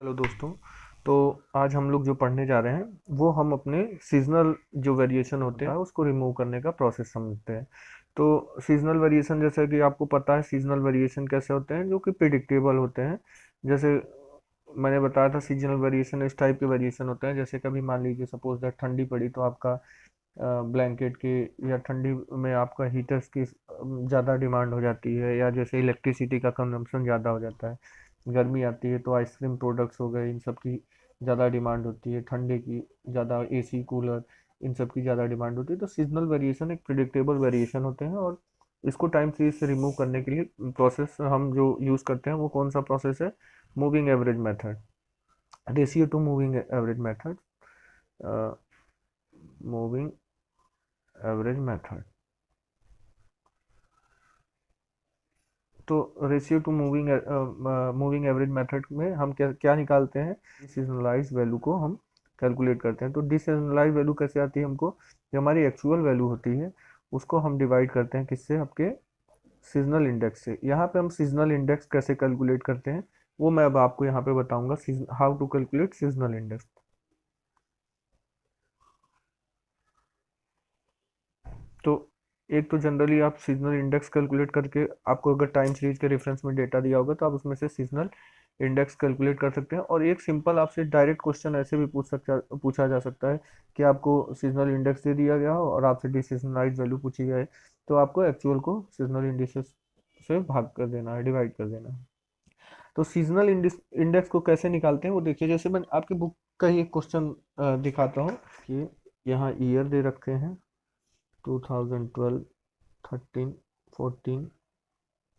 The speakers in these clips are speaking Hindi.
हेलो दोस्तों। तो आज हम लोग जो पढ़ने जा रहे हैं वो हम अपने सीजनल जो वेरिएशन होते हैं उसको रिमूव करने का प्रोसेस समझते हैं। तो सीजनल वेरिएशन जैसे कि आपको पता है सीजनल वेरिएशन कैसे होते हैं जो कि प्रिडिक्टेबल होते हैं। जैसे मैंने बताया था सीजनल वेरिएशन इस टाइप के वेरिएशन होते हैं, जैसे कभी मान लीजिए सपोज दैट ठंडी पड़ी तो आपका ब्लैंकेट की या ठंडी में आपका हीटर्स की ज़्यादा डिमांड हो जाती है, या जैसे इलेक्ट्रिसिटी का कंजम्पशन ज़्यादा हो जाता है। गर्मी आती है तो आइसक्रीम प्रोडक्ट्स हो गए, इन सब की ज़्यादा डिमांड होती है, ठंडे की ज़्यादा, एसी कूलर इन सब की ज़्यादा डिमांड होती है। तो सीजनल वेरिएशन एक प्रिडिक्टेबल वेरिएशन होते हैं, और इसको टाइम सीरीज से रिमूव करने के लिए प्रोसेस हम जो यूज़ करते हैं वो कौन सा प्रोसेस है? Moving average method, ratio to moving average method, moving average method. तो ratio to moving average method में हम क्या क्या निकालते हैं? डिसीजनलाइज वैल्यू को हम कैलकुलेट करते हैं। तो डिसीजनलाइज वैल्यू कैसे आती है हमको? जो हमारी एक्चुअल वैल्यू होती है उसको हम डिवाइड करते हैं किससे? आपके सीजनल इंडेक्स से। यहाँ पे हम सीजनल इंडेक्स कैसे कैलकुलेट करते हैं वो मैं अब आपको यहाँ पे बताऊंगा, how to calculate seasonal index. तो एक तो जनरली आप सीजनल इंडेक्स कैलकुलेट करके, आपको अगर टाइम सीरीज के रेफरेंस में डेटा दिया होगा तो आप उसमें से सीजनल इंडेक्स कैलकुलेट कर सकते हैं। और एक सिंपल आपसे डायरेक्ट क्वेश्चन ऐसे भी पूछा जा सकता है कि आपको सीजनल इंडेक्स दे दिया गया हो और आपसे डिसीजनलाइज वैल्यू पूछी जाए, तो आपको एक्चुअल को सीजनल इंडेक्स से भाग कर देना है, डिवाइड कर देना है। तो सीजनल इंडेक्स को कैसे निकालते हैं वो देखिए। जैसे मैं आपकी बुक का ही एक क्वेश्चन दिखाता हूँ कि यहाँ ईयर दे रखे हैं 2012, 13, 14,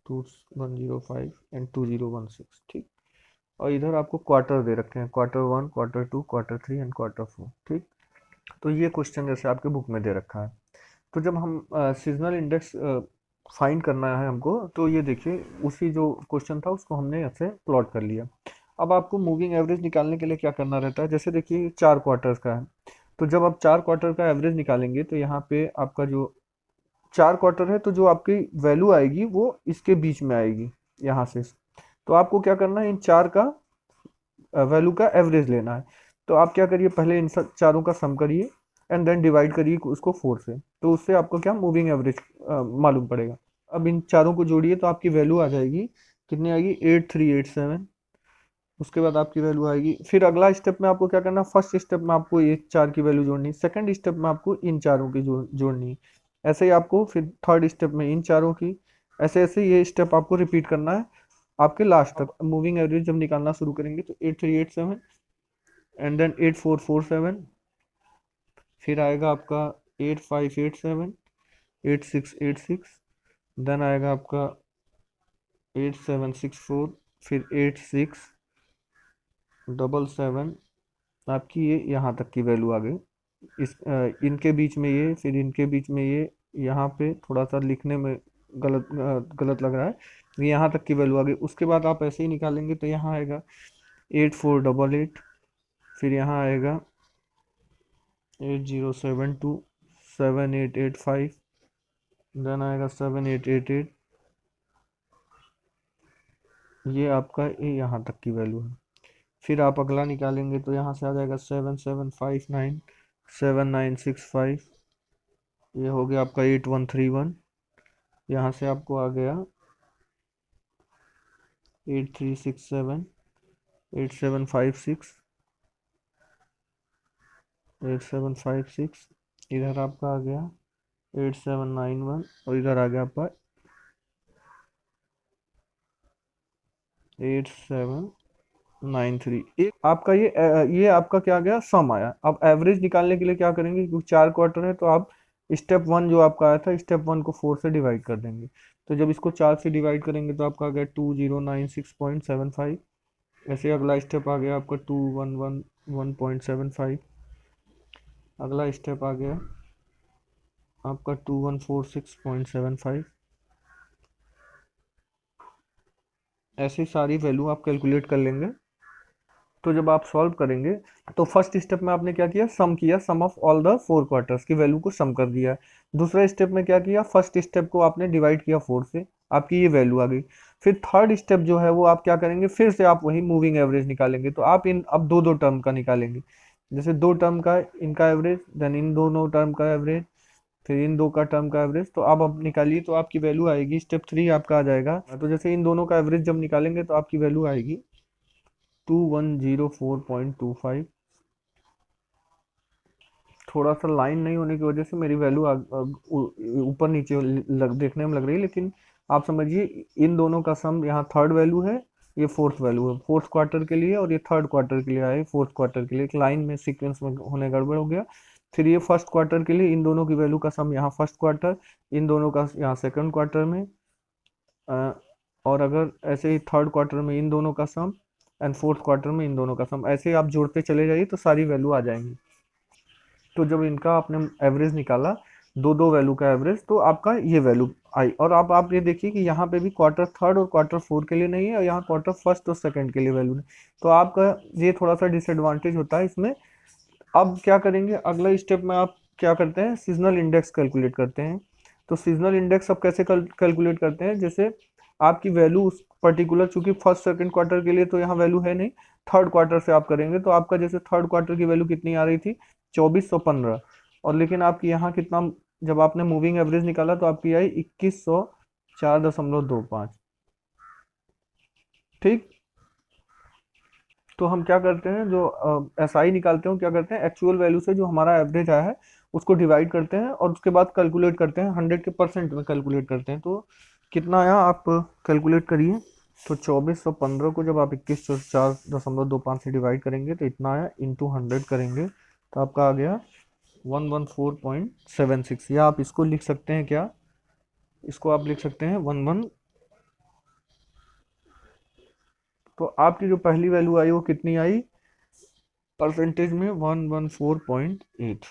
2105 एंड 2016, ठीक। और इधर आपको क्वार्टर दे रखे हैं, Q1, Q2, Q3 and Q4, ठीक। तो ये क्वेश्चन जैसे आपके बुक में दे रखा है। तो जब हम सीजनल इंडेक्स फाइंड करना है हमको, तो ये देखिए उसी जो क्वेश्चन था उसको हमने ऐसे प्लॉट कर लिया। अब आपको मूविंग एवरेज निकालने के लिए क्या करना रहता है? जैसे देखिए 4 क्वार्टर्स का है, तो जब आप 4 क्वार्टर का एवरेज निकालेंगे तो यहाँ पे आपका जो 4 क्वार्टर है तो जो आपकी वैल्यू आएगी वो इसके बीच में आएगी यहाँ से। तो आपको क्या करना है? इन चार का वैल्यू का एवरेज लेना है। तो आप क्या करिए, पहले इन सब चारों का सम करिए एंड देन डिवाइड करिए उसको 4 से, तो उससे आपको क्या मूविंग एवरेज मालूम पड़ेगा। अब इन चारों को जोड़िए तो आपकी वैल्यू आ जाएगी, कितनी आएगी? 8387। उसके बाद आपकी वैल्यू आएगी, फिर अगला स्टेप में आपको क्या करना? फर्स्ट स्टेप में आपको ये चार की वैल्यू जोड़नी, सेकंड स्टेप में आपको इन चारों की जोड़नी, ऐसे ही आपको फिर थर्ड स्टेप में इन चारों की, ऐसे ऐसे ये स्टेप आपको रिपीट करना है आपके लास्ट तक। मूविंग एवरेज जब निकालना शुरू करेंगे तो 8387 एंड देन 8447, फिर आएगा आपका 8587, 8686, देन आएगा आपका 8764, फिर 8677। आपकी ये यहाँ तक की वैल्यू आ गई। इनके बीच में ये, फिर इनके बीच में ये, यहाँ पे थोड़ा सा लिखने में गलत लग रहा है, ये यहाँ तक की वैल्यू आ गई। उसके बाद आप ऐसे ही निकालेंगे तो यहाँ आएगा 8488, फिर यहाँ आएगा 8072, 7885, देन आएगा 7888। ये आपका ये यहाँ तक की वैल्यू है। फिर आप अगला निकालेंगे तो यहाँ से आ जाएगा 7759, 7965, ये हो गया आपका 8131। यहाँ से आपको आ गया 8367, 8756, 8756, इधर आपका आ गया 8791, और इधर आ गया आपका 8793। एक आपका ये आपका क्या आ गया? सम आया। अब एवरेज निकालने के लिए क्या करेंगे? क्योंकि 4 क्वार्टर है तो आप स्टेप वन जो आपका आया था, स्टेप वन को 4 से डिवाइड कर देंगे। तो जब इसको 4 से डिवाइड करेंगे तो आपका आ गया 2096.75। ऐसे अगला स्टेप आ गया आपका 2111.75। अगला स्टेप आ गया आपका 2146.75। ऐसी सारी वैल्यू आप कैलकुलेट कर लेंगे। तो जब आप सॉल्व करेंगे तो फर्स्ट स्टेप में आपने क्या किया? सम किया, सम ऑफ ऑल द 4 क्वार्टर्स की वैल्यू को सम कर दिया। दूसरा स्टेप में क्या किया? फर्स्ट स्टेप को आपने डिवाइड किया 4 से, आपकी ये वैल्यू आ गई। फिर थर्ड स्टेप जो है वो आप क्या करेंगे, फिर से आप वही मूविंग एवरेज निकालेंगे। तो आप इन अब दो दो टर्म का निकालेंगे, जैसे दो टर्म का इनका एवरेज, देन इन दोनों टर्म का एवरेज, फिर इन दो का टर्म का एवरेज। तो आप अब निकालिए, तो आपकी वैल्यू आएगी, स्टेप 3 आपका आ जाएगा। तो जैसे इन दोनों का एवरेज जब निकालेंगे तो आपकी वैल्यू आएगी 2104.25। थोड़ा सा लाइन नहीं होने की वजह से मेरी वैल्यू ऊपर नीचे देखने में लग रही है, लेकिन आप समझिए इन दोनों का सम, यहाँ थर्ड वैल्यू है, ये फोर्थ वैल्यू है, फोर्थ क्वार्टर के लिए, और ये थर्ड क्वार्टर के लिए आए, फोर्थ क्वार्टर के लिए। एक लाइन में सीक्वेंस में होने गड़बड़ हो गया। फिर ये फर्स्ट क्वार्टर के लिए, इन दोनों की वैल्यू का सम यहाँ फर्स्ट क्वार्टर, इन दोनों का यहाँ सेकंड क्वार्टर में, अ, और अगर ऐसे ही थर्ड क्वार्टर में इन दोनों का सम, एंड फोर्थ क्वार्टर में इन दोनों का सम, ऐसे ही आप जोड़ते चले जाइए तो सारी वैल्यू आ जाएंगी। तो जब इनका आपने एवरेज निकाला, दो दो वैल्यू का एवरेज, तो आपका ये वैल्यू आई। और आप ये देखिए कि यहाँ पे भी क्वार्टर थर्ड और क्वार्टर फोर के लिए नहीं है, और यहाँ क्वार्टर फर्स्ट और सेकंड के लिए वैल्यू नहीं। तो आपका ये थोड़ा सा डिसएडवांटेज होता है इसमें। अब क्या करेंगे, अगला स्टेप में आप क्या करते हैं, सीजनल इंडेक्स कैलकुलेट करते हैं। तो सीजनल इंडेक्स आप कैसे कैलकुलेट करते हैं, जैसे आपकी वैल्यू उस पर्टिकुलर, चूंकि फर्स्ट सेकंड क्वार्टर के लिए तो यहाँ वैल्यू है नहीं, थर्ड क्वार्टर से आप करेंगे। तो आपका जैसे थर्ड क्वार्टर की वैल्यू कितनी आ रही थी, 2415, और लेकिन आपकी यहाँ कितना, जब आपने मूविंग एवरेज निकाला तो आपकी आई 2104.25। ठीक। तो हम क्या करते हैं, जो एस आई निकालते हैं, क्या करते हैं, एक्चुअल वैल्यू से जो हमारा एवरेज आया है उसको डिवाइड करते हैं, और उसके बाद कैलकुलेट करते हैं, 100 के परसेंट में कैलकुलेट करते हैं। तो कितना आया आप कैलकुलेट करिए। तो 2415 को जब आप 2104.25 से डिवाइड करेंगे तो इतना आया, इंटू 100 करेंगे तो आपका आ गया 114.76। या आप इसको लिख सकते हैं क्या, इसको आप लिख सकते हैं 11। तो आपकी जो पहली वैल्यू आई वो कितनी आई परसेंटेज में, 114.8।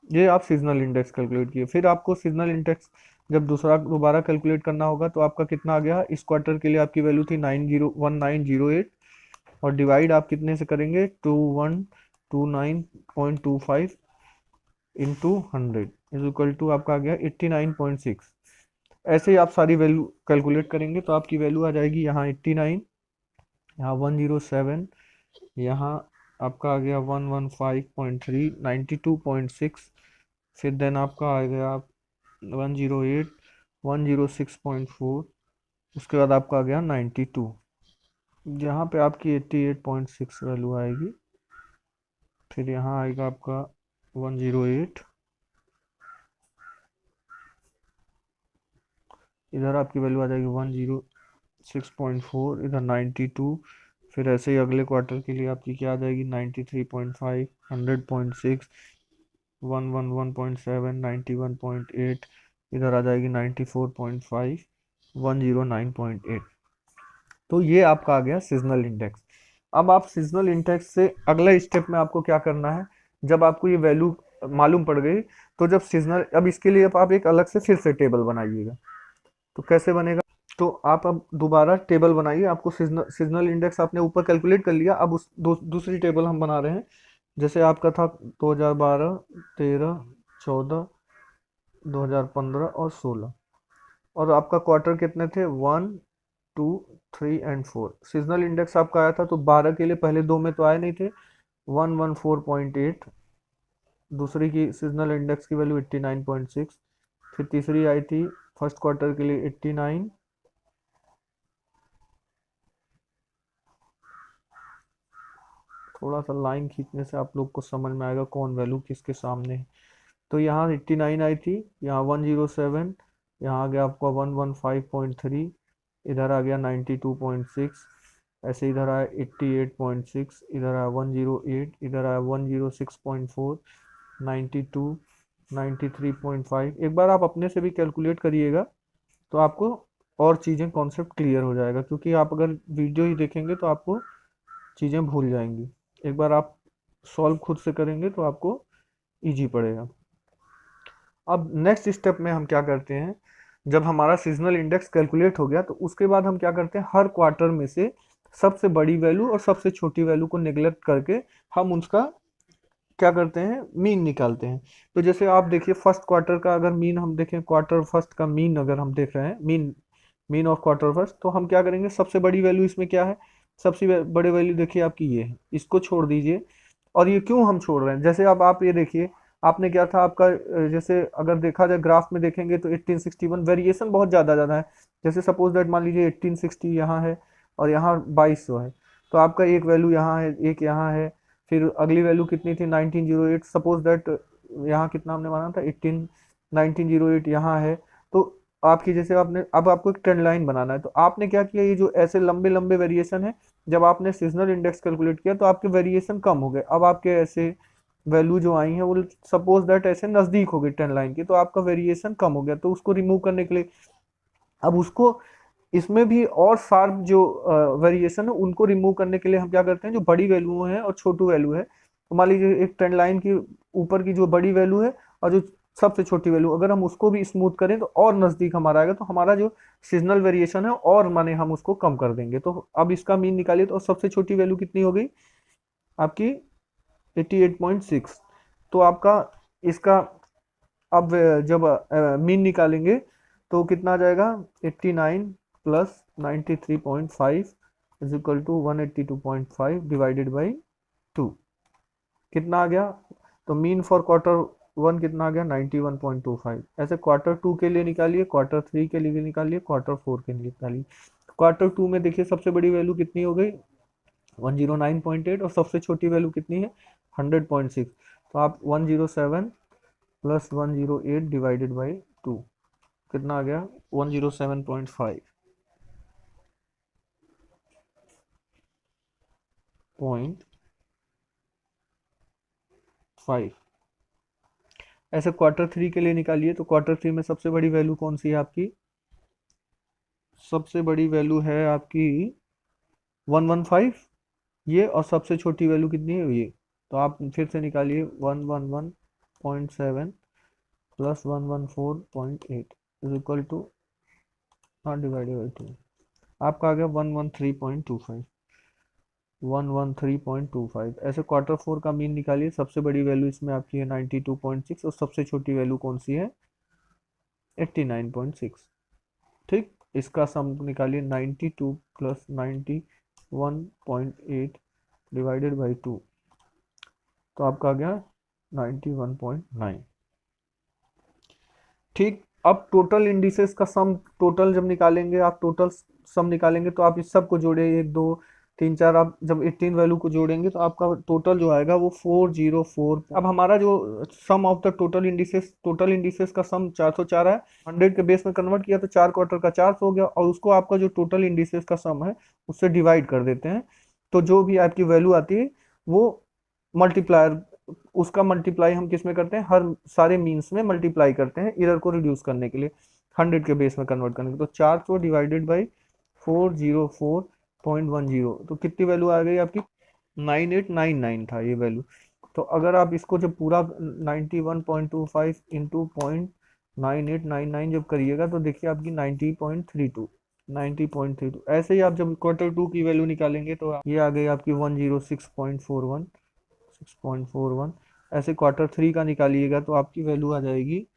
ये आप सीजनल इंडेक्स कैलकुलेट किए। फिर आपको सीजनल इंडेक्स जब दोबारा कैलकुलेट करना होगा तो आपका कितना आ गया, इस क्वार्टर के लिए आपकी वैल्यू थी 1908, और डिवाइड आप कितने से करेंगे, 2129.25 इंटू 100 इज इक्वल टू आपका आ गया 89.6। ऐसे ही आप सारी वैल्यू कैलकुलेट करेंगे तो आपकी वैल्यू आ जाएगी यहाँ 89, यहाँ 107, यहाँ आपका आ गया 115.3, 92.6, फिर देन आपका आ गया 108, 106.4, उसके बाद आपका आ गया 92, यहाँ पे आपकी 88.6 वैल्यू आएगी। फिर यहाँ आएगा आपका 108, इधर आपकी वैल्यू आ जाएगी 106.4, इधर 92। फिर ऐसे ही अगले क्वार्टर के लिए आपकी क्या आ जाएगी, 93.5, 100.6, 111.7, 91.8, इधर आ जाएगी 94.5, 109.8। तो ये आपका आ गया सीजनल इंडेक्स। अब आप सीजनल इंडेक्स से अगला स्टेप में आपको क्या करना है, जब आपको ये वैल्यू मालूम पड़ गई, तो जब सीजनल, अब इसके लिए आप एक अलग से फिर से टेबल बनाइएगा। तो कैसे बनेगा, तो आप अब दोबारा टेबल बनाइए। आपको सीजनल सीजनल इंडेक्स आपने ऊपर कैलकुलेट कर लिया, अब उस दूसरी टेबल हम बना रहे हैं। जैसे आपका था 2012, 13, 14, 2015 और 16, और आपका क्वार्टर कितने थे, 1, 2, 3 एंड 4। सीजनल इंडेक्स आपका आया था तो 12 के लिए पहले दो में तो आए नहीं थे, 114.8, दूसरी की सीजनल इंडेक्स की वैल्यू 89.6, फिर तीसरी आई थी फर्स्ट क्वार्टर के लिए 89, थोड़ा सा लाइन खींचने से आप लोग को समझ में आएगा कौन वैल्यू किसके सामने है। तो यहाँ 89 आई थी, यहाँ 107, यहाँ आ गया आपका 115.3, इधर आ गया 92.6, ऐसे इधर आया 88.6, इधर आया 108, इधर आया 106.4, 92, 93.5। एक बार आप अपने से भी कैलकुलेट करिएगा तो आपको और चीज़ें कॉन्सेप्ट क्लियर हो जाएगा, क्योंकि आप अगर वीडियो ही देखेंगे तो आपको चीज़ें भूल जाएंगी। एक बार आप सॉल्व खुद से करेंगे तो आपको इजी पड़ेगा। अब नेक्स्ट स्टेप में हम क्या करते हैं, जब हमारा सीजनल इंडेक्स कैलकुलेट हो गया तो उसके बाद हम क्या करते हैं, हर क्वार्टर में से सबसे बड़ी वैल्यू और सबसे छोटी वैल्यू को निगलेक्ट करके हम उसका क्या करते हैं, मीन निकालते हैं। तो जैसे आप देखिए फर्स्ट क्वार्टर का अगर मीन हम देखें, क्वार्टर फर्स्ट का मीन अगर हम देख रहे हैं, mean mean of quarter first. तो हम क्या करेंगे, सबसे बड़ी वैल्यू इसमें क्या है, सबसे बड़ी वैल्यू देखिए आपकी ये है, इसको छोड़ दीजिए। और ये क्यों हम छोड़ रहे हैं, जैसे अब आप ये देखिए आपने क्या था आपका जैसे अगर देखा जाए ग्राफ में देखेंगे तो 1861 वेरिएशन बहुत ज़्यादा ज़्यादा है। जैसे सपोज दैट मान लीजिए 1860 यहाँ है और यहाँ 2200 है, तो आपका एक वैल्यू यहाँ है, एक यहाँ है, फिर अगली वैल्यू कितनी थी 1908, सपोज दैट यहाँ कितना हमने माना था 1908 यहाँ है। तो आपकी जैसे आपने अब आपको एक ट्रेंड लाइन बनाना है, तो आपने क्या किया, ये जो ऐसे लंबे लंबे वेरिएशन है, जब आपने सीजनल इंडेक्स कैलकुलेट किया तो आपके वेरिएशन कम हो गए। अब आपके ऐसे वैल्यू जो आई है वो सपोज दैट ऐसे नज़दीक हो गई ट्रेंड लाइन की, तो आपका वेरिएशन कम हो गया। तो उसको रिमूव करने के लिए अब उसको इसमें भी और शार्प जो वेरिएशन है उनको रिमूव करने के लिए हम क्या करते हैं, जो बड़ी वैल्यू है और छोटू वैल्यू है, तो मान लीजिए एक ट्रेंड लाइन की ऊपर की जो बड़ी वैल्यू है और जो सबसे छोटी वैल्यू, अगर हम उसको भी स्मूथ करें तो और नज़दीक हमारा आएगा, तो हमारा जो सीजनल वेरिएशन है और माने हम उसको कम कर देंगे। तो अब इसका मीन निकालिए, तो सबसे छोटी वैल्यू कितनी हो गई आपकी 88.6। तो आपका इसका अब जब मीन निकालेंगे तो कितना आ जाएगा, 89 plus 93.5 is equal to 182.5 divided by 2, कितना आ गया। तो मीन फॉर क्वार्टर वन कितना आ गया 91.25। ऐसे क्वार्टर टू के लिए निकालिए, क्वार्टर थ्री के लिए निकालिए, क्वार्टर फोर के लिए निकालिए। क्वार्टर टू में देखिए सबसे बड़ी वैल्यू कितनी हो गई 109.8 और सबसे छोटी वैल्यू कितनी है 100.6। तो आप 107 प्लस 108 डिवाइडेड बाई 2 कितना आ गया 107.5। ऐसे क्वार्टर थ्री के लिए निकालिए, तो क्वार्टर थ्री में सबसे बड़ी वैल्यू कौन सी है आपकी, सबसे बड़ी वैल्यू है आपकी 115 ये, और सबसे छोटी वैल्यू कितनी है ये। तो आप फिर से निकालिए 111.7 plus 114.8 is equal to not divided by 2, आपका आ गया 113.25। 113.25। ऐसे क्वार्टर फोर का मीन निकालिए, सबसे बड़ी वैल्यू इसमें आपकी है 92.6 और सबसे छोटी वैल्यू कौन सी है 89.6। ठीक, इसका सम निकालिए 92 प्लस 91.8 डिवाइडेड बाई 2, तो आपका आ गया 91.9। ठीक, अब टोटल इंडिसेस का सम, टोटल जब निकालेंगे आप, टोटल सम निकालेंगे तो आप इस सब को जोड़े 1 2 3 4, आप जब 18 वैल्यू को जोड़ेंगे तो आपका टोटल जो आएगा वो 404। अब हमारा जो सम ऑफ द टोटल इंडिसेस का सम 404 है, 100 के बेस में कन्वर्ट किया तो 4 क्वार्टर का 400 हो गया, और उसको आपका जो टोटल इंडिसेस का सम है उससे डिवाइड कर देते हैं, तो जो भी आपकी वैल्यू आती है वो मल्टीप्लायर, उसका मल्टीप्लाई हम किस में करते हैं, हर सारे मीन्स में मल्टीप्लाई करते हैं एरर को रिड्यूस करने के लिए, 100 के बेस में कन्वर्ट करने के लिए। तो 400 डिवाइडेड बाई 404.10, तो कितनी वैल्यू आ गई आपकी 9899 था ये वैल्यू। तो अगर आप इसको जब पूरा 91.25 इंटू 0.9899 जब करिएगा तो देखिए आपकी 90.32। ऐसे ही आप जब क्वार्टर टू की वैल्यू निकालेंगे तो ये आ गई आपकी 106.41। ऐसे क्वार्टर थ्री का निकालिएगा तो आपकी वैल्यू आ जाएगी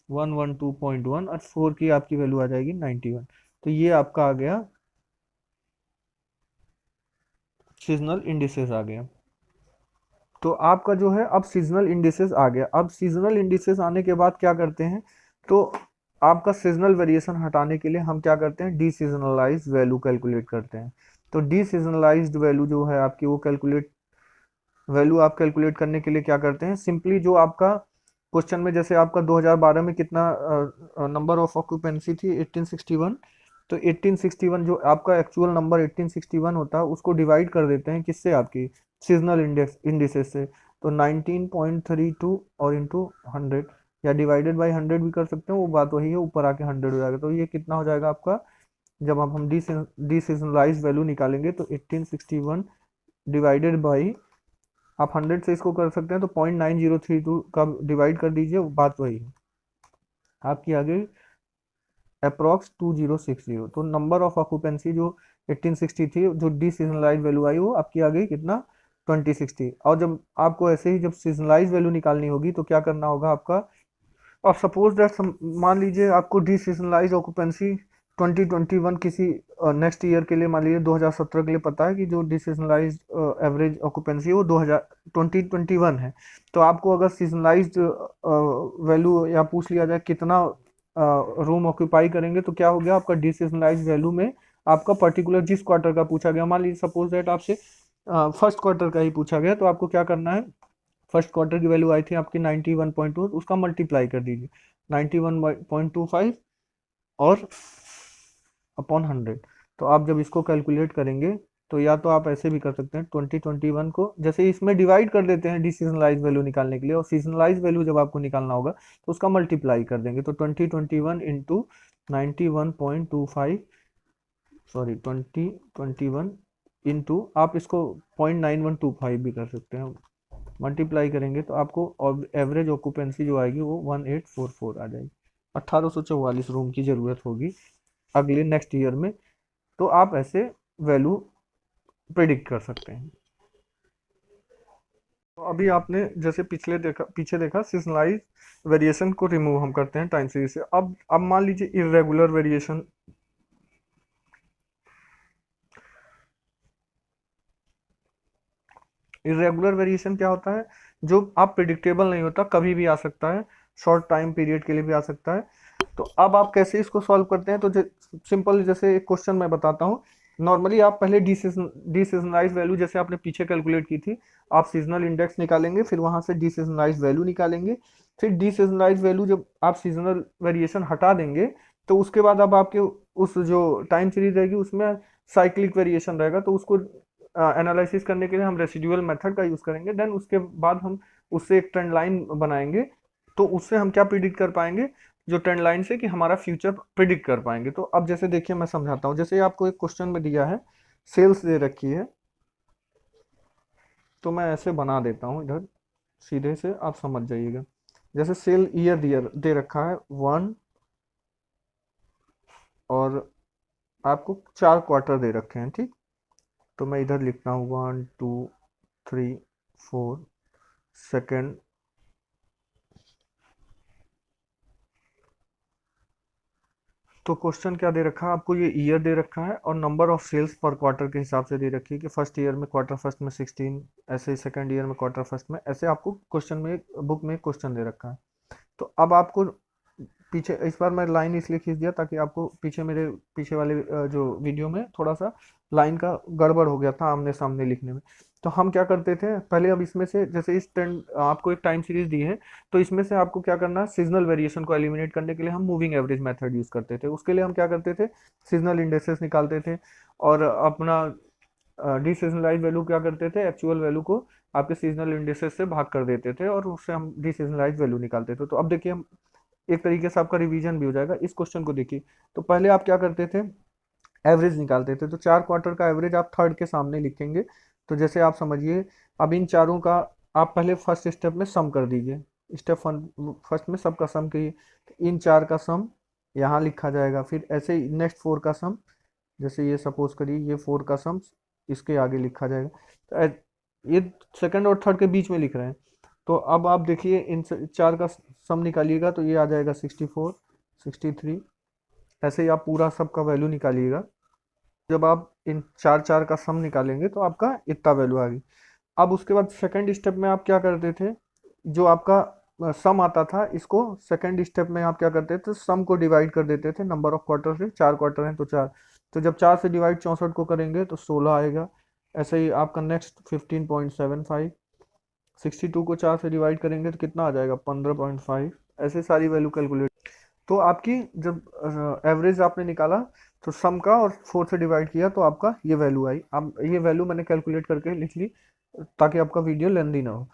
112.1 और फोर की आपकी वैल्यू आ जाएगी 91। तो ये आपका आ गया सीजनल इंडिसेस आ गया। तो आपका जो है अब सीजनल इंडिसेस आ गया। अब सीजनल इंडिसेस आने के बाद क्या करते हैं, तो आपका सीजनल वेरिएशन हटाने के लिए हम क्या करते हैं, डी सीजनलाइज वैल्यू कैलकुलेट करते हैं। तो डी सीजनलाइज्ड वैल्यू जो है आपकी वो वैल्यू आप कैलकुलेट करने के लिए क्या करते हैं, सिंपली जो आपका क्वेश्चन में जैसे आपका 2012 में कितना नंबर ऑफ ऑक्यूपेंसी थी 1861, तो 1861 जो आपका एक्चुअल नंबर 1861 होता है उसको डिवाइड कर देते हैं किससे, आपकी सीजनल इंडिसेस से। तो 19.32 और इंटू 100 या डिवाइडेड बाई 100 भी कर सकते हैं, वो बात वही है, ऊपर आके 100 हो जाएगा। तो ये कितना हो जाएगा आपका, जब अब हम डी सीजनलाइज वैल्यू निकालेंगे तो 1861 डिवाइडेड बाई, आप 100 से इसको कर सकते हैं तो 0.9032 का डिवाइड कर दीजिए, बात वही है आपकी आ गई अप्रॉक्स 2060। तो नंबर ऑफ ऑक्यूपेंसी जो 1860 थी, जो डी सीजनलाइज वैल्यू आई वो आपकी आ गई कितना 2060। और जब आपको ऐसे ही जब सीजनलाइज वैल्यू निकालनी होगी तो क्या करना होगा आपका, अब सपोज दैट मान लीजिए आपको डी सीजनलाइज ऑक्यूपेंसी 2021 किसी नेक्स्ट ईयर के लिए, मान लीजिए 2017 के लिए पता है कि जो डिसीजनलाइज्ड एवरेज ऑक्यूपेंसी है वो 2021 है। तो आपको अगर सीजनलाइज्ड वैल्यू या पूछ लिया जाए कितना रूम ऑक्यूपाई करेंगे, तो क्या हो गया आपका डिसीजनलाइज्ड वैल्यू में आपका पर्टिकुलर जिस क्वार्टर का पूछा गया, मान लीजिए सपोज दैट आपसे फर्स्ट क्वार्टर का ही पूछा गया, तो आपको क्या करना है, फर्स्ट क्वार्टर की वैल्यू आई थी आपकी 91.2, उसका मल्टीप्लाई कर दीजिए 91.25 और अपॉन 100। तो आप जब इसको कैलकुलेट करेंगे तो या तो आप ऐसे भी कर सकते हैं, 2021 को जैसे इसमें डिवाइड कर देते हैं डिसीजनलाइज वैल्यू निकालने के लिए, और सीजनलाइज वैल्यू जब आपको निकालना होगा तो उसका मल्टीप्लाई कर देंगे। तो 2021 इंटू 91.25, सॉरी 2021 इंटू आप इसको 0.9125 भी कर सकते हैं, मल्टीप्लाई करेंगे तो आपको एवरेज ऑक्यूपेंसी जो आएगी वो 1844 आ जाएगी। 1844 रूम की ज़रूरत होगी अगले नेक्स्ट ईयर में। तो आप ऐसे वैल्यू प्रिडिक्ट कर सकते हैं। तो अभी आपने जैसे पीछे देखा सीजनलाइज वेरिएशन को रिमूव हम करते हैं टाइम सीरीज से। अब मान लीजिए इरेगुलर वेरिएशन, इरेगुलर वेरिएशन क्या होता है, जो आप प्रिडिक्टेबल नहीं होता, कभी भी आ सकता है, शॉर्ट टाइम पीरियड के लिए भी आ सकता है। तो अब आप कैसे इसको सॉल्व करते हैं, तो सिंपल जैसे एक क्वेश्चन मैं बताता हूँ। नॉर्मली आप पहले डीसीजनलाइज वैल्यू जैसे आपने पीछे कैलकुलेट की थी, आप सीजनल इंडेक्स निकालेंगे, फिर वहां से डीसीजनलाइज वैल्यू निकालेंगे, फिर डीसीजनलाइज वैल्यू जब आप सीजनल वेरिएशन हटा देंगे तो उसके बाद अब आपके उस जो टाइम सीरीज रहेगी उसमें साइक्लिक वेरिएशन रहेगा, तो उसको एनालिसिस करने के लिए हम रेसिडुअल मेथड का यूज करेंगे। देन उसके बाद हम उससे एक ट्रेंड लाइन बनाएंगे, तो उससे हम क्या प्रिडिक्ट कर पाएंगे, जो ट्रेंड लाइन से कि हमारा फ्यूचर प्रिडिक्ट कर पाएंगे। तो अब जैसे देखिए मैं समझाता हूँ, जैसे आपको एक क्वेश्चन में दिया है, सेल्स दे रखी है, तो मैं ऐसे बना देता हूँ इधर सीधे से, आप समझ जाइएगा। जैसे सेल ईयर दे रखा है 1, और आपको 4 क्वार्टर दे रखे हैं, ठीक। तो मैं इधर लिखता हूँ 1 2 3 4 सेकेंड, तो क्वेश्चन क्या दे रखा है आपको, ये ईयर दे रखा है और नंबर ऑफ सेल्स पर क्वार्टर के हिसाब से दे रखी है कि फर्स्ट ईयर में क्वार्टर फर्स्ट में 16, ऐसे सेकंड ईयर में क्वार्टर फर्स्ट में, ऐसे आपको क्वेश्चन में बुक में क्वेश्चन दे रखा है। तो अब आपको पीछे, इस बार मैं लाइन इसलिए खींच दिया ताकि आपको पीछे मेरे पीछे वाले जो वीडियो में थोड़ा सा लाइन का गड़बड़ हो गया था आमने सामने लिखने में। तो हम क्या करते थे पहले, अब इसमें से जैसे इस ट्रेंड आपको एक टाइम सीरीज दी है, तो इसमें से आपको क्या करना है, सीजनल वेरिएशन को एलिमिनेट करने के लिए हम मूविंग एवरेज मेथड यूज करते थे। उसके लिए हम क्या करते थे, सीजनल इंडेक्सेस निकालते थे, और अपना डीसीजनलाइज वैल्यू क्या करते थे, एक्चुअल वैल्यू को आपके सीजनल इंडेक्सेस से भाग कर देते थे, और उससे हम डीसीजनलाइज वैल्यू निकालते थे। तो अब देखिए हम एक तरीके से आपका रिवीजन भी हो जाएगा। इस क्वेश्चन को देखिए, तो पहले आप क्या करते थे, एवरेज निकालते थे। तो 4 क्वार्टर का एवरेज आप थर्ड के सामने लिखेंगे। तो जैसे आप समझिए, अब इन चारों का आप पहले फर्स्ट स्टेप में सम कर दीजिए, स्टेप फर्स्ट में सबका सम करिए। तो इन 4 का सम यहाँ लिखा जाएगा, फिर ऐसे ही नेक्स्ट 4 का सम, जैसे ये सपोज करिए ये 4 का सम इसके आगे लिखा जाएगा। तो ये सेकंड और थर्ड के बीच में लिख रहे हैं। तो अब आप देखिए इन 4 का सम निकालिएगा, तो ये आ जाएगा 64, 63, ऐसे ही आप पूरा सबका वैल्यू निकालिएगा। जब आप इन 4 का सम निकालेंगे तो आपका इतना वैल्यू आ गई। अब उसके बाद सेकंड स्टेप में आप क्या करते थे, जो आपका सम आता था, इसको सेकंड स्टेप में आप क्या करते थे, सम को डिवाइड कर देते थे नंबर ऑफ क्वार्टर से। 4 क्वार्टर हैं तो 4, तो जब 4 से डिवाइड 64 को करेंगे तो 16 आएगा। ऐसे ही आपका नेक्स्ट 15.75, 62 को 4 से डिवाइड करेंगे तो कितना आ जाएगा, 15.5। ऐसे सारी वैल्यू कैलकुलेट, तो आपकी जब एवरेज आपने निकाला तो सम का और 4 से डिवाइड किया तो आपका ये वैल्यू आई। अब ये वैल्यू मैंने कैलकुलेट करके लिख ली ताकि आपका वीडियो लेंदी ना हो।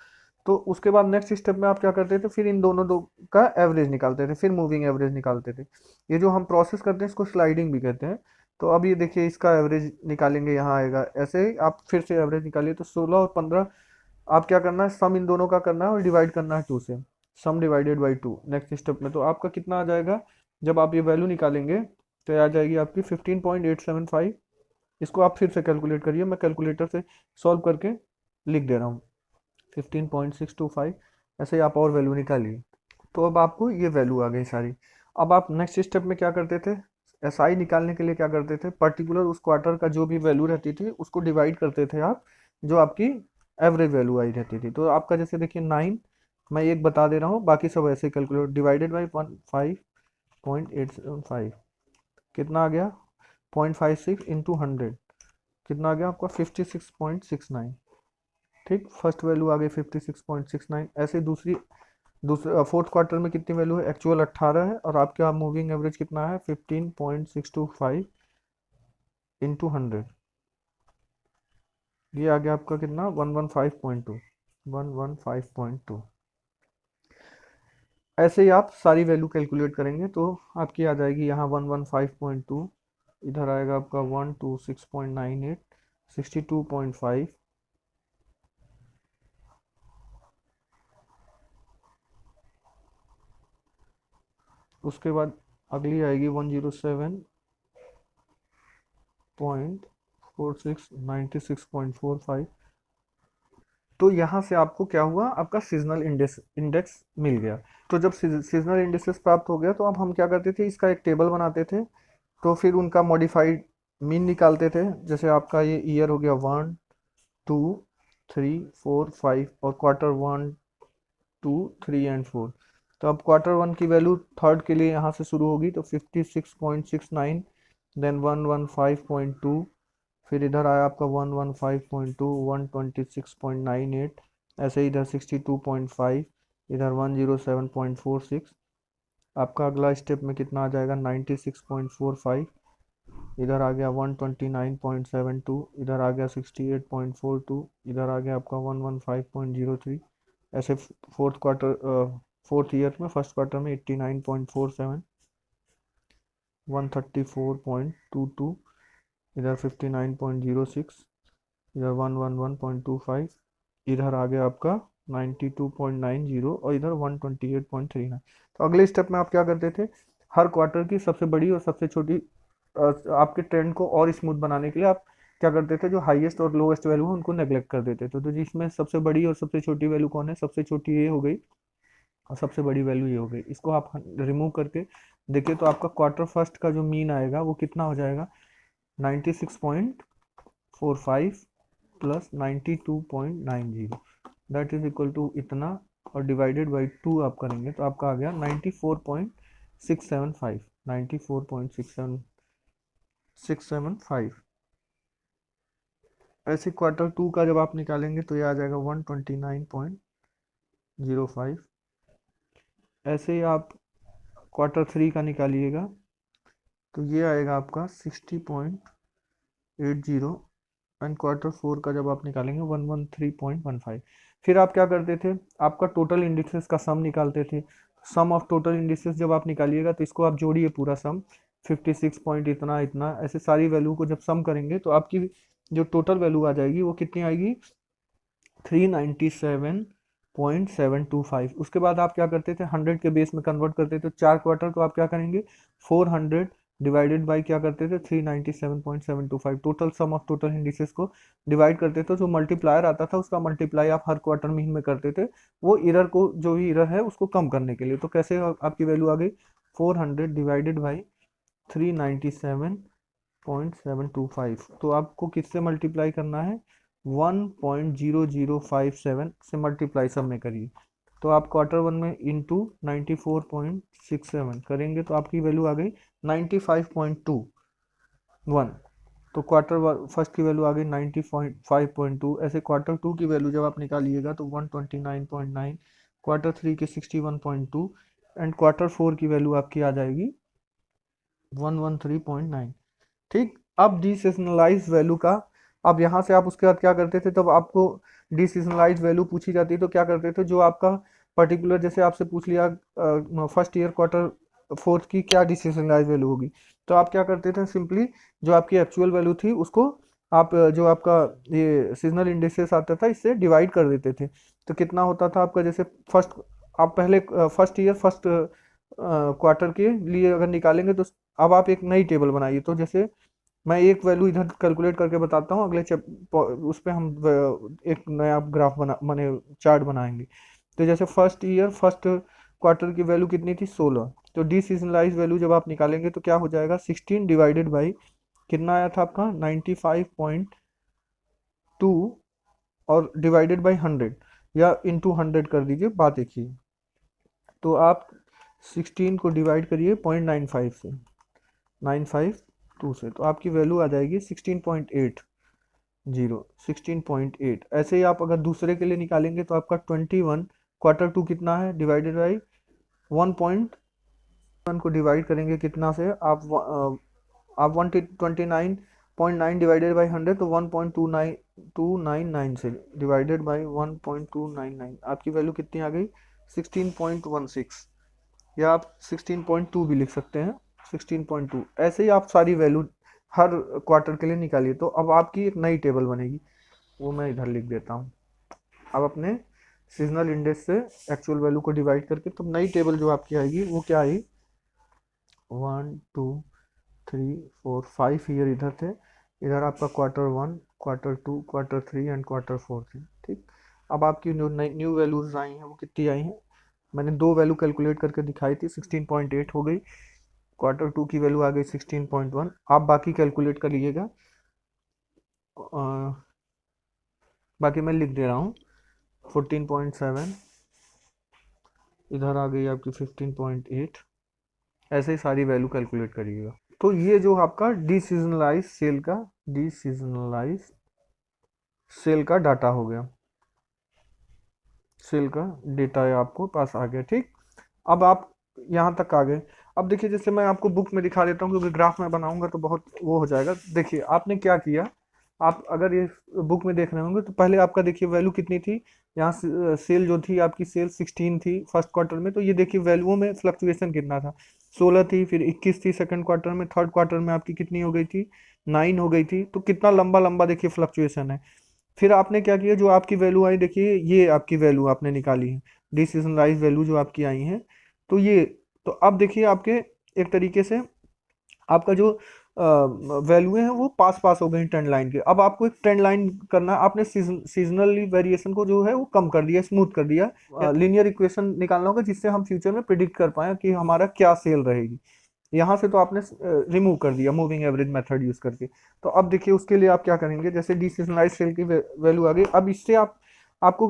तो उसके बाद नेक्स्ट स्टेप में आप क्या करते थे, फिर इन दोनों दो का एवरेज निकालते थे, फिर मूविंग एवरेज निकालते थे। ये जो हम प्रोसेस करते हैं इसको स्लाइडिंग भी कहते हैं। तो अब ये देखिए इसका एवरेज निकालेंगे, यहाँ आएगा। ऐसे ही आप फिर से एवरेज निकालिए, तो 16 और 15 आप क्या करना है, सम इन दोनों का करना है और डिवाइड करना है 2 से, सम डिवाइडेड बाई 2 नेक्स्ट स्टेप में। तो आपका कितना आ जाएगा, जब आप ये वैल्यू निकालेंगे तो आ जाएगी आपकी 15.875। इसको आप फिर से कैलकुलेट करिए, मैं कैलकुलेटर से सॉल्व करके लिख दे रहा हूँ, 15.625। ऐसे ही आप और वैल्यू निकालिए। तो अब आपको ये वैल्यू आ गई सारी। अब आप नेक्स्ट स्टेप में क्या करते थे, SI निकालने के लिए क्या करते थे, पर्टिकुलर उस क्वार्टर का जो भी वैल्यू रहती थी उसको डिवाइड करते थे आप, जो आपकी एवरेज वैल्यू आई रहती थी। तो आपका जैसे देखिए 9, मैं एक बता दे रहा हूँ, बाकी सब ऐसे कैलकुलेट, डिवाइडेड बाई 15.875 कितना आ गया, 0.56 इंटू 100 कितना आ गया आपका 56.69। ठीक, फर्स्ट वैल्यू आ गई 56.69। ऐसे दूसरे फोर्थ क्वार्टर में कितनी वैल्यू है, एक्चुअल 18 है, और आपका मूविंग एवरेज कितना है 15.625 इंटू 100, ये आ गया आपका कितना 115.2, 115.2। ऐसे ही आप सारी वैल्यू कैलकुलेट करेंगे तो आपकी आ जाएगी यहाँ 115.2, इधर आएगा आपका 126.98, 62.5, उसके बाद अगली आएगी 107.46, 96.45। तो यहाँ से आपको क्या हुआ, आपका सीजनल इंडेक्स इंडेक्स मिल गया। तो जब सीजनल इंडेक्सेस प्राप्त हो गया तो अब हम क्या करते थे, इसका एक टेबल बनाते थे, तो फिर उनका मॉडिफाइड मीन निकालते थे। जैसे आपका ये ईयर हो गया 1 2 3 4 5, और क्वार्टर 1 2 3 एंड 4। तो अब क्वार्टर 1 की वैल्यू थर्ड के लिए यहाँ से शुरू होगी, तो 56.69, देन 115.2, फिर इधर आया आपका 115.2, 126.98, ऐसे इधर 62.5, इधर 107.46। आपका अगला स्टेप में कितना आ जाएगा 96.45, इधर आ गया 129.72, इधर आ गया 68.42, इधर आ गया आपका 115.03। ऐसे फोर्थ ईयर में फर्स्ट क्वार्टर में 89.47, 134.22, इधर 59.06, इधर 111.25, इधर आ गया आपका 92.90, और इधर 128.39। तो अगले स्टेप में आप क्या करते थे, हर क्वार्टर की सबसे बड़ी और सबसे छोटी आपके ट्रेंड को और स्मूथ बनाने के लिए आप क्या करते थे, जो हाईएस्ट और लोएस्ट वैल्यू है उनको नेग्लेक्ट कर देते थे। तो जिसमें सबसे बड़ी और सबसे छोटी वैल्यू कौन है, सबसे छोटी ये हो गई और सबसे बड़ी वैल्यू ये हो गई। इसको आप रिमूव करके देखिए तो आपका क्वार्टर फर्स्ट का जो मीन आएगा वो कितना हो जाएगा 96.45 plus 92.90, that is equal to इतना, और डिवाइडेड बाई 2 आप करेंगे तो आपका आ गया 94.675, 94.675। ऐसे क्वार्टर 2 का जब आप निकालेंगे तो ये आ जाएगा 129.05। ऐसे ही आप क्वार्टर 3 का निकालिएगा तो ये आएगा आपका 60.80, एंड क्वार्टर 4 का जब आप निकालेंगे 113.15। फिर आप क्या करते थे, आपका टोटल इंडिसेस का सम निकालते थे। सम ऑफ टोटल इंडिसेस जब आप निकालिएगा तो इसको आप जोड़िए पूरा सम, 56 पॉइंट इतना इतना, ऐसे सारी वैल्यू को जब सम करेंगे तो आपकी जो टोटल वैल्यू आ जाएगी वो कितनी आएगी 397.725। उसके बाद आप क्या करते थे, 100 के बेस में कन्वर्ट करते थे। 4 क्वार्टर तो आप क्या करेंगे 400 डिवाइडेड बाई क्या करते थे 397.725, total sum of total indices को डिवाइड करते थे। जो मल्टीप्लायर आता था उसका मल्टीप्लाई आप हर क्वार्टर मीन में करते थे, वो इरर को, जो भी इरर है उसको कम करने के लिए। तो कैसे आपकी वैल्यू आ गई 400 डिवाइडेड बाई 397.725। तो आपको किससे मल्टीप्लाई करना है 1.0057 से मल्टीप्लाई सब में करिए। तो आप क्वार्टर 1 में इंटू 94.67 करेंगे तो आपकी वैल्यू आ गई 95.21। तो क्वार्टर फर्स्ट की वैल्यू आ गई 95.2। ऐसे क्वार्टर 2 की वैल्यू जब आप निकालिएगा तो 129.9, क्वार्टर 3 की 61.2, एंड क्वार्टर 4 की वैल्यू आपकी आ जाएगी 113.9। ठीक, अब डिसेशनलाइज वैल्यू का, अब यहाँ से आप उसके बाद क्या करते थे, तब आपको डिसेशनलाइज वैल्यू पूछी जाती है तो क्या करते थे, जो आपका पर्टिकुलर, जैसे आपसे पूछ लिया फर्स्ट ईयर क्वार्टर 4 की क्या डिसेशनलाइज वैल्यू होगी, तो आप क्या करते थे, सिंपली जो आपकी एक्चुअल वैल्यू थी उसको आप जो आपका ये सीजनल इंडेक्सेस आता था इससे डिवाइड कर देते थे। तो कितना होता था आपका, जैसे फर्स्ट, आप पहले फर्स्ट ईयर फर्स्ट क्वार्टर के लिए अगर निकालेंगे तो अब आप एक नई टेबल बनाइए। तो जैसे मैं एक वैल्यू इधर कैलकुलेट करके बताता हूँ, अगले उस पर हम एक नया ग्राफ बना माने चार्ट बनाएंगे। तो जैसे फर्स्ट ईयर फर्स्ट क्वार्टर की वैल्यू कितनी थी 16। तो डीसीजनलाइज वैल्यू जब आप निकालेंगे तो क्या हो जाएगा 16 डिवाइडेड बाई कितना आया था आपका 95.2 और डिवाइडेड बाई 100 या इंटू 100 कर दीजिए, बात एक ही। तो आप 16 को डिवाइड करिए 0.95 से 952 से, तो आपकी वैल्यू आ जाएगी 16.8 16.8। ऐसे ही आप अगर दूसरे के लिए निकालेंगे तो आपका 21 क्वार्टर टू कितना है डिवाइडेड बाई 1.1 को डिवाइड करेंगे कितना से आप 129.9 डिवाइडेड बाई 100 तो 1.299 से डिवाइडेड बाई 1.299 आपकी वैल्यू कितनी आ गई 16.16, या आप 16.2 भी लिख सकते हैं 16.2। ऐसे ही आप सारी वैल्यू हर क्वार्टर के लिए निकालिए। तो अब आपकी एक नई टेबल बनेगी, वो मैं इधर लिख देता हूँ। अब अपने सीजनल इंडेक्स से एक्चुअल वैल्यू को डिवाइड करके तो नई टेबल जो आपकी आएगी वो क्या आई 1 2 3 4 5 ईयर इधर थे, इधर आपका Q1 Q2 Q3 and Q4 थे। ठीक, अब आपकी न्यू वैल्यूज आई हैं वो कितनी आई हैं, मैंने दो वैल्यू कैलकुलेट करके दिखाई थी 16.8 हो गई, Q2 की वैल्यू आ गई 16.1। आप बाकी कैलकुलेट कर लीजिएगा, बाकी मैं लिख दे रहा हूँ 14.7, इधर आ गई आपकी 15.8, ऐसे ही सारी वैल्यू कैलकुलेट करिएगा। तो ये जो आपका डीसीजनलाइज सेल का डाटा हो गया, सेल का डेटा आपको पास आ गया। ठीक, अब आप यहाँ तक आ गए। अब देखिए जैसे मैं आपको बुक में दिखा देता हूँ क्योंकि ग्राफ में बनाऊंगा तो बहुत वो हो जाएगा। देखिए आपने क्या किया, आप अगर ये बुक में देख रहे होंगे तो पहले आपका देखिए वैल्यू कितनी थी, यहाँ सेल जो थी आपकी सेल 16 थी फर्स्ट क्वार्टर में, तो ये देखिए वैल्यूओं में फ्लक्चुएशन कितना था, 16 थी, फिर 21 थी सेकंड क्वार्टर में, थर्ड क्वार्टर में आपकी कितनी हो गई थी 9 हो गई थी। तो कितना लंबा लंबा देखिए फ्लक्चुएशन है। फिर आपने क्या किया, जो आपकी वैल्यू आई देखिए ये आपकी वैल्यू आपने निकाली है, डिसीजनलाइज वैल्यू जो आपकी आई है, तो ये, तो अब देखिए आपके एक तरीके से आपका जो वैल्यू है वो पास पास हो गई ट्रेंड लाइन के। अब आपको एक ट्रेंड लाइन करना है, आपने सीजनली वेरिएशन को जो है वो कम कर दिया, स्मूथ कर दिया। लीनियर इक्वेशन निकालना होगा जिससे हम फ्यूचर में प्रिडिक्ट कर पाए कि हमारा क्या सेल रहेगी। यहाँ से तो आपने रिमूव कर दिया मूविंग एवरेज मेथड यूज करके। तो अब देखिए उसके लिए आप क्या करेंगे, जैसे डिसीजनलाइज सेल की वैल्यू आ गई, अब इससे आपको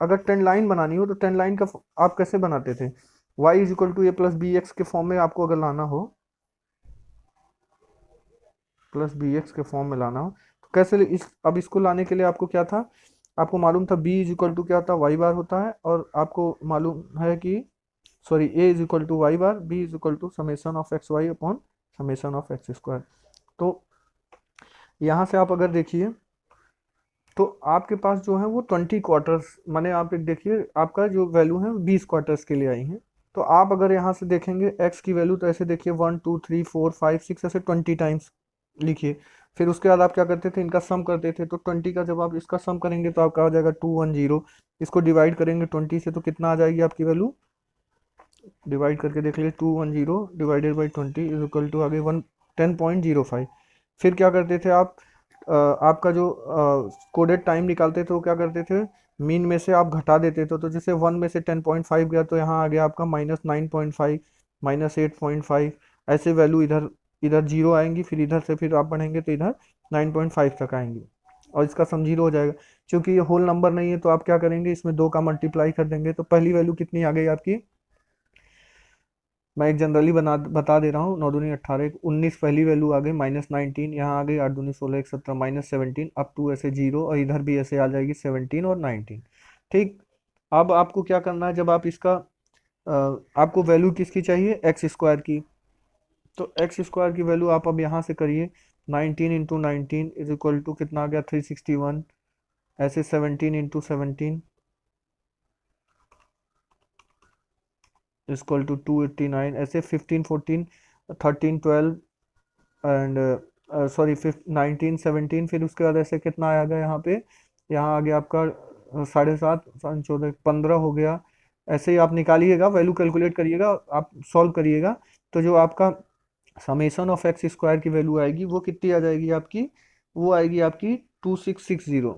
अगर ट्रेंड लाइन बनानी हो तो ट्रेंड लाइन का आप कैसे बनाते थे, y is equal to a plus b x के फॉर्म में आपको अगर लाना हो, प्लस बी एक्स के फॉर्म में लाना हो तो कैसे अब इसको लाने के लिए आपको क्या था, आपको मालूम था b इज इक्वल टू क्या होता है वाई बार होता है, और आपको मालूम है कि sorry a is equal to y bar, b is equal to summation of x y upon summation of x square. तो यहाँ से आप अगर देखिए तो आपके पास जो है वो 20 क्वार्टर्स, माने आप एक देखिए आपका जो वैल्यू है 20 क्वार्टर्स के लिए आई है। तो आप अगर यहाँ से देखेंगे x की वैल्यू तो ऐसे देखिए 1 2 3 4 5 6 ऐसे 20 टाइम्स लिखिए। फिर उसके बाद आप क्या करते थे, इनका सम करते थे, तो 20 का जब आप इसका सम करेंगे तो आपका आ जाएगा 210, इसको डिवाइड करेंगे 20 से तो कितना आ जाएगी आपकी वैल्यू, डिवाइड करके देख लीजिए 210 divided by 20 is equal to आ गई 10.05। फिर क्या करते थे आप, आपका जो कोडेड टाइम निकालते थे वो क्या करते थे, मीन में से आप घटा देते थे, तो जैसे 1 में से 10.5 गया तो यहाँ आ गया आपका -9.5 -8.5, ऐसे वैल्यू इधर इधर जीरो आएंगी, फिर इधर से फिर आप बढ़ेंगे तो इधर 9.5 तक आएंगी और इसका सम जीरो हो जाएगा। क्योंकि ये होल नंबर नहीं है तो आप क्या करेंगे, इसमें 2 का मल्टीप्लाई कर देंगे। तो पहली वैल्यू कितनी आ गई आपकी, मैं एक जनरली बता दे रहा हूँ, 9 दूनी 18 19 पहली वैल्यू आ गई -19, यहाँ आ गई 8 दूनी 16 1 17 -17 अप टू ऐसे जीरो, और इधर भी ऐसे आ जाएगी 17 और 19। ठीक, अब आपको क्या करना है, जब आप इसका आपको वैल्यू किसकी चाहिए एक्स स्क्वायर की, तो एक्स स्क्वायर की वैल्यू आप अब यहाँ से करिए 19 इंटू 19 इज इक्वल टू कितना आ गया 361, ऐसे 17 इंटू 17 इक्वल टू 289, ऐसे 15 14 13 12 एंड सॉरी 19 17, फिर उसके बाद ऐसे कितना आ गया यहाँ पे, यहाँ आ गया आपका 7.5 14 15 हो गया। ऐसे ही आप निकालिएगा वैल्यू कैलकुलेट करिएगा, आप सॉल्व करिएगा, तो जो आपका समेसन ऑफ एक्स स्क्वायर की वैल्यू आएगी वो कितनी आ जाएगी आपकी, वो आएगी आपकी 2660।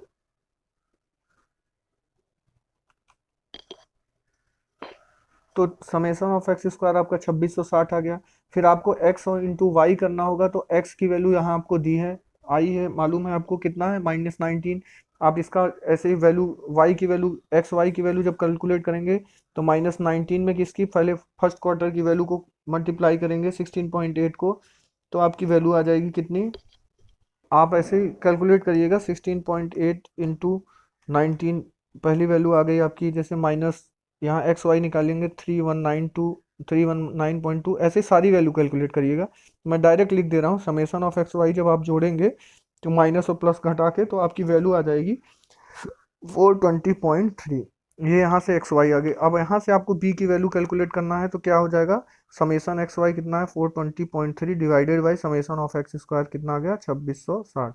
तो समेशन ऑफ एक्स स्क्वायर आपका 2660 आ गया। फिर आपको एक्स और इंटू वाई करना होगा, तो एक्स की वैल्यू यहाँ आपको दी है, आई है, मालूम है आपको कितना है, -19। आप इसका ऐसे ही वैल्यू वाई की वैल्यू, एक्स वाई की वैल्यू जब कैलकुलेट करेंगे तो -19 में किसकी, पहले फर्स्ट क्वार्टर की वैल्यू को मल्टीप्लाई करेंगे 16.8 को, तो आपकी वैल्यू आ जाएगी कितनी, आप ऐसे ही कैलकुलेट करिएगा 16.8 इंटू 19, पहली वैल्यू आ गई आपकी, जैसे माइनस यहाँ एक्स वाई निकालेंगे 3192, ऐसे सारी वैल्यू कैलकुलेट करिएगा। मैं डायरेक्ट लिख दे रहा हूँ, समेशन ऑफ एक्स वाई जब आप जोड़ेंगे तो माइनस और प्लस घटा के तो आपकी वैल्यू आ जाएगी 420.3। ये यहाँ से एक्स वाई आ गए। अब यहाँ से आपको बी की वैल्यू कैलकुलेट करना है, तो क्या हो जाएगा, समेशन एक्स वाई कितना है 420.3 divided by summation of x square कितना आ गया 2660।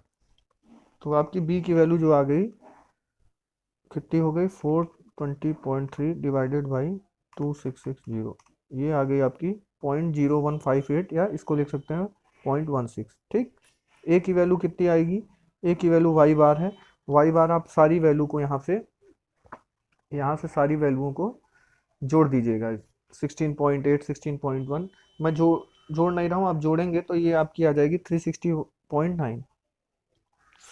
तो आपकी बी की वैल्यू जो आ गई कितनी हो गई, 420.3 डिवाइडेड बाई 2660, ये आ गई आपकी 0.0158, या इसको लिख सकते हैं 0.16। ठीक, ए की वैल्यू कितनी आएगी, ए की वैल्यू वाई बार है, वाई बार आप सारी वैल्यू को यहाँ से सारी वैल्यूओं को जोड़ दीजिएगा, 16.8 16.1, मैं जोड़ नहीं रहा हूँ, आप जोड़ेंगे तो ये आपकी आ जाएगी 360.9।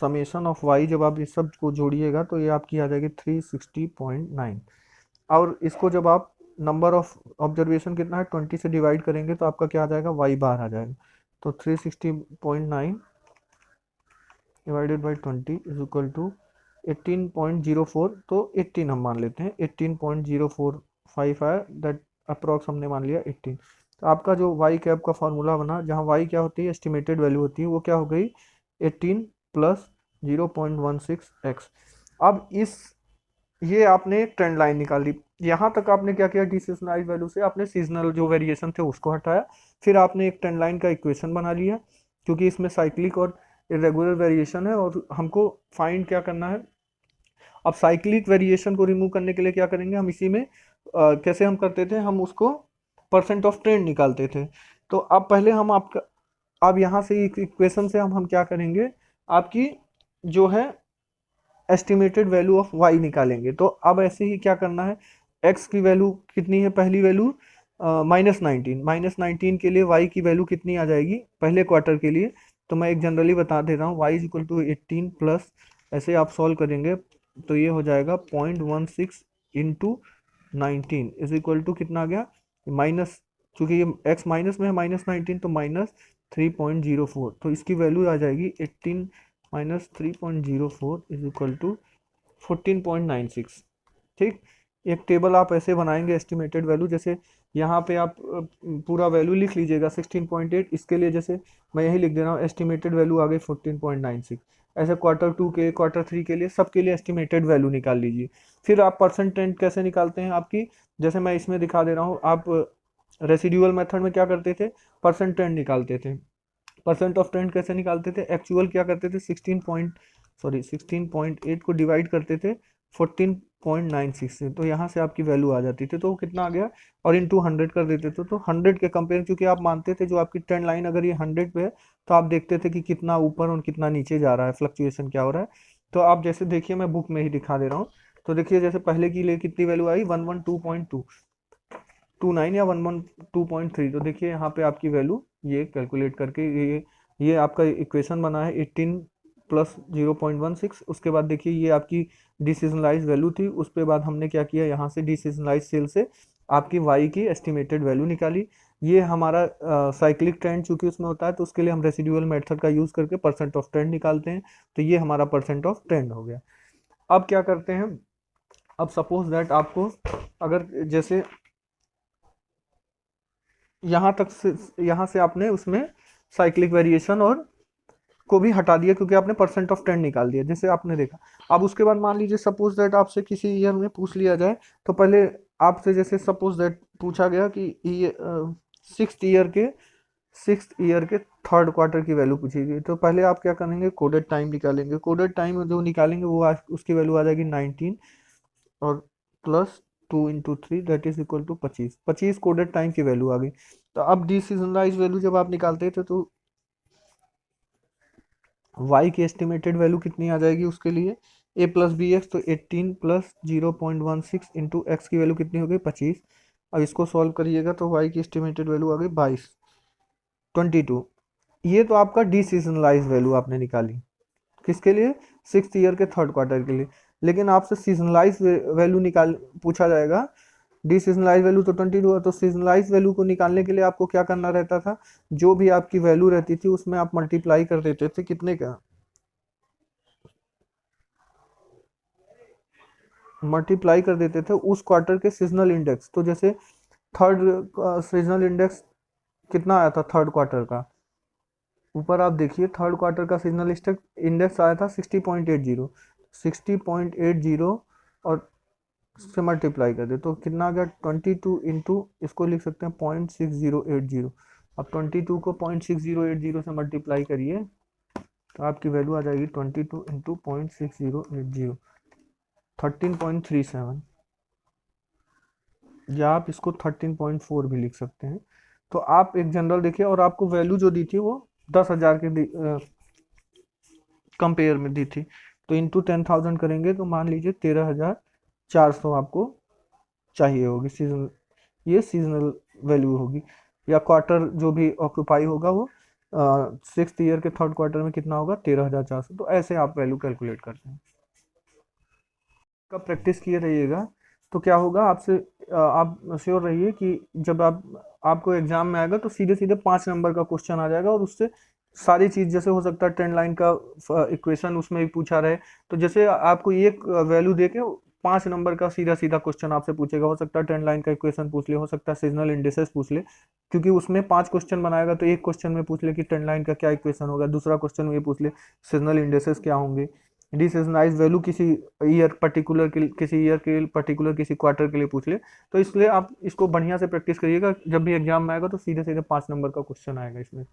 समेशन ऑफ वाई जब आप इस सब को जोड़िएगा तो ये आपकी आ जाएगी 360.9। और इसको जब आप नंबर ऑफ ऑब्जर्वेशन कितना है 20 से डिवाइड करेंगे तो आपका क्या आ जाएगा, वाई बार आ जाएगा। तो 360.9 divided by 20 is equal to 18.04, तो 18 हम मान लेते हैं, 18.045 है, दैट अप्रॉक्स हमने मान लिया 18। तो आपका जो वाई कैप का फॉर्मूला बना, जहाँ वाई क्या होती है, एस्टिमेटेड वैल्यू होती है, वो क्या हो गई 18 प्लस 0.16x। अब ये आपने ट्रेंड लाइन निकाल दी, यहाँ तक आपने क्या किया, डिसीजनलाइज वैल्यू से आपने सीजनल जो वेरिएशन थे उसको हटाया, फिर आपने एक ट्रेंड लाइन का इक्वेशन बना लिया, क्योंकि इसमें साइक्लिक और इरेगुलर वेरिएशन है और हमको फाइंड क्या करना है। अब साइक्लिक वेरिएशन को रिमूव करने के लिए क्या करेंगे, हम इसी में कैसे हम करते थे, हम उसको परसेंट ऑफ ट्रेंड निकालते थे। तो अब पहले हम आपका, अब यहाँ से इक्वेशन से हम क्या करेंगे, आपकी जो है एस्टिमेटेड वैल्यू ऑफ वाई निकालेंगे। तो अब ऐसे ही क्या करना है, एक्स की वैल्यू कितनी है, पहली वैल्यू -19 के लिए वाई की वैल्यू कितनी आ जाएगी पहले क्वार्टर के लिए, तो मैं एक जनरली बता दे रहा हूँ, y is equal to 18 plus, ऐसे आप सॉल्व करेंगे तो ये हो जाएगा 0.16 इंटू 19 इज इक्वल टू कितना आ गया, माइनस, चूंकि ये एक्स माइनस में है -19 तो -3.04, तो इसकी वैल्यू आ जाएगी 18 -3.04 इज इक्वल टू 14.96। ठीक, एक टेबल आप ऐसे बनाएंगे एस्टिमेटेड वैल्यू, जैसे यहाँ पे आप पूरा वैल्यू लिख लीजिएगा 16.8, इसके लिए जैसे मैं यही लिख दे रहा हूँ, एस्टिमेटेड वैल्यू आ गई 14.96। ऐसे क्वार्टर 2 के, क्वार्टर 3 के लिए, सबके लिए एस्टिमेटेड वैल्यू निकाल लीजिए। फिर आप परसेंट ट्रेंड कैसे निकालते हैं आपकी, जैसे मैं इसमें दिखा दे रहा हूँ, आप रेसिड्यूअल मेथड में क्या करते थे, परसेंट ट्रेंड निकालते थे। परसेंट ऑफ ट्रेंड कैसे निकालते थे, एक्चुअल क्या करते थे 16.8 को डिवाइड करते थे 14.96 से, तो यहाँ से आपकी वैल्यू आ जाती थी, तो वो कितना आ गया, और इंटू 100 कर देते थे, तो 100 के कंपेयर, क्योंकि आप मानते थे जो आपकी ट्रेंड लाइन अगर ये 100 पे है तो आप देखते थे कि कितना ऊपर और कितना नीचे जा रहा है, फ्लक्चुएशन क्या हो रहा है। तो आप जैसे देखिए, मैं बुक में ही दिखा दे रहा हूँ, तो देखिए जैसे पहले की लिए कितनी वैल्यू आई 112.29 या 112.3, तो देखिए यहाँ पे आपकी वैल्यू ये कैलकुलेट करके ये आपका इक्वेशन बना है 18 प्लस 0.16। उसके बाद देखिए ये आपकी डिसीजनलाइज वैल्यू थी, उसके बाद हमने क्या किया, यहाँ से डिसीजनलाइज सेल से आपकी वाई की एस्टिमेटेड वैल्यू निकाली। ये हमारा साइक्लिक ट्रेंड चूंकि उसमें होता है, तो उसके लिए हम रेसिडुअल मेथड का यूज़ करके परसेंट ऑफ ट्रेंड निकालते हैं, तो ये हमारा परसेंट ऑफ ट्रेंड हो गया। अब क्या करते हैं, अब सपोज दैट आपको अगर जैसे यहाँ से आपने उसमें साइक्लिक वेरिएशन और को भी हटा दिया, क्योंकि आपने परसेंट ऑफ ट्रेंड निकाल दिया जैसे आपने देखा। अब उसके बाद मान लीजिए सपोज दैट आपसे किसी ईयर में पूछ लिया जाए, तो पहले आपसे जैसे सपोज दैट पूछा गया कि ये सिक्स ईयर के थर्ड क्वार्टर की वैल्यू पूछी गई, तो पहले आप क्या करेंगे, कोडेड टाइम निकालेंगे, कोडेड टाइम जो निकालेंगे वो उसकी वैल्यू आ जाएगी 19 और plus 2 into 3 that is equal to 25 coded time की वैल्यू आ गई। तो अब डिसीजनलाइज वैल्यू जब आप निकालते थे तो y की एस्टिमेटेड वैल्यू कितनी आ जाएगी उसके लिए, a प्लस बी एक्स, तो 18 प्लस 0.16 इंटू एक्स की वैल्यू कितनी हो गई 25, अब इसको सॉल्व करिएगा तो y की एस्टिमेटेड वैल्यू आ गई 22। ये तो आपका डीसीजनलाइज वैल्यू आपने निकाली, किसके लिए? 6th ईयर के 3rd क्वार्टर के लिए। लेकिन आपसे सीजनलाइज वैल्यू निकाल पूछा जाएगा। डीसीजनलाइज वैल्यू तो 22 है, तो सीजनलाइज वैल्यू को निकालने के लिए आपको क्या करना रहता था? जो भी आपकी वैल्यू रहती थी उसमें आप मल्टीप्लाई कर देते थे, कितने का? मल्टीप्लाई कर देते थे उस क्वार्टर के सीजनल इंडेक्स। तो जैसे थर्ड सीजनल इंडेक्स कितना आया था 3rd क्वार्टर का? ऊपर आप देखिए 3rd क्वार्टर का सीजनल इंडेक्स आया था 60.80। 60.80 और से मल्टीप्लाई कर दे तो कितना आ गया? 22 इंटू, इसको लिख सकते हैं 0.6080। अब 22 को 0.6080 से मल्टीप्लाई करिए तो आपकी वैल्यू आ जाएगी 22 इंटू 0.6080, 13.37, या आप इसको 13.4 भी लिख सकते हैं। तो आप एक जनरल देखिए, और आपको वैल्यू जो दी थी वो 10,000 के कंपेयर में दी थी। तो इंटू 10,000 करेंगे तो मान लीजिए 13,400 आपको चाहिए होगी सीजन, ये सीजनल वैल्यू होगी। या क्वार्टर जो भी ऑक्यूपाई होगा वो 6th ईयर के 3rd क्वार्टर में कितना होगा? 13,400। तो ऐसे आप वैल्यू कैलकुलेट करते हैं। का प्रैक्टिस किए रहिएगा तो क्या होगा आपसे, आप श्योर रहिए कि जब आपको एग्जाम में आएगा तो सीधे सीधे 5 नंबर का क्वेश्चन आ जाएगा, और उससे सारी चीज़, जैसे हो सकता है ट्रेंड लाइन का इक्वेशन उसमें भी पूछा रहे, तो जैसे आपको एक वैल्यू दे के 5 नंबर का सीधा सीधा क्वेश्चन आपसे पूछेगा। हो सकता है ट्रेंड लाइन का इक्वेशन पूछ ले, हो सकता है सीजनल इंडिसेस पूछ ले, क्योंकि उसमें 5 क्वेश्चन बनाएगा तो एक क्वेश्चन में पूछ ले कि ट्रेंड लाइन का क्या इक्वेशन होगा, दूसरा क्वेश्चन में ये पूछ ले सीजनल इंडिसेस क्या होंगे, डिसीजनाइज वैल्यू किसी ईयर पर्टिकुलर के, किसी ईयर के पर्टिकुलर किसी क्वार्टर के लिए पूछ ले। तो इसलिए आप इसको बढ़िया से प्रैक्टिस करिएगा, जब भी एग्जाम में आएगा तो सीधे सीधे 5 नंबर का क्वेश्चन आएगा इसमें।